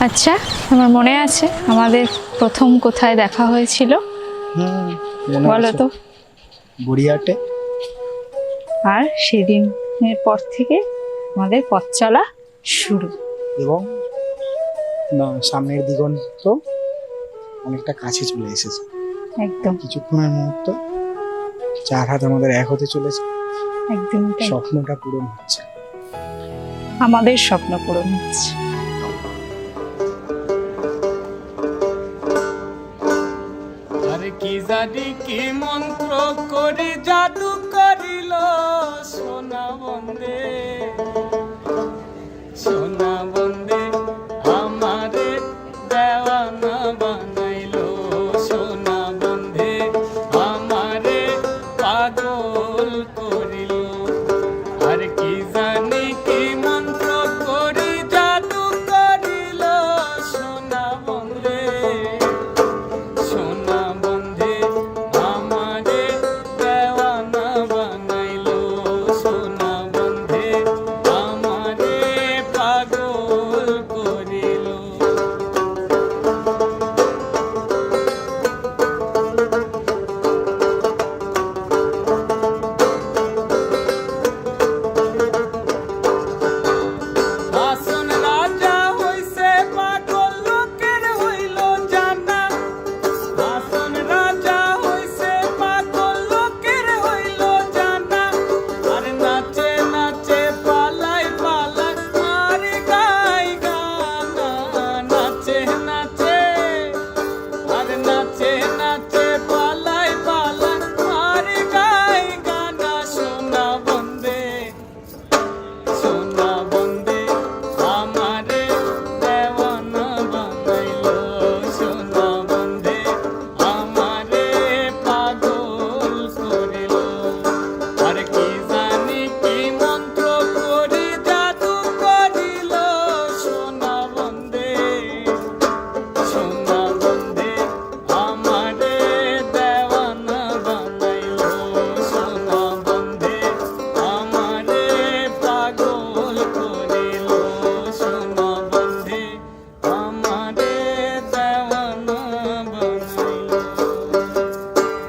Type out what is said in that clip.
আচ্ছা, আমার মনে আছে আমাদের প্রথম কোথায় দেখা হয়েছিল, বলো তো? গড়িয়াহাটে। আর সেদিনের পর থেকে আমাদের পথ চলা শুরু। এবং সামনের দিগন্ত অনেকটা কাছে চলে এসেছে। একদম কিছুক্ষণের মুহূর্ত, চার হাত আমাদের এক হতে চলেছে। একদম স্বপ্নটা পূরণ হচ্ছে, আমাদের স্বপ্ন পূরণ হচ্ছে। আরে কি জানি কি মন্ত্র করি জাদু করিল সোনা বন্দে, সোনা বন্দে আমারে দেওয়ানা বানাইলো, সোনা বন্দে আমারে পাগল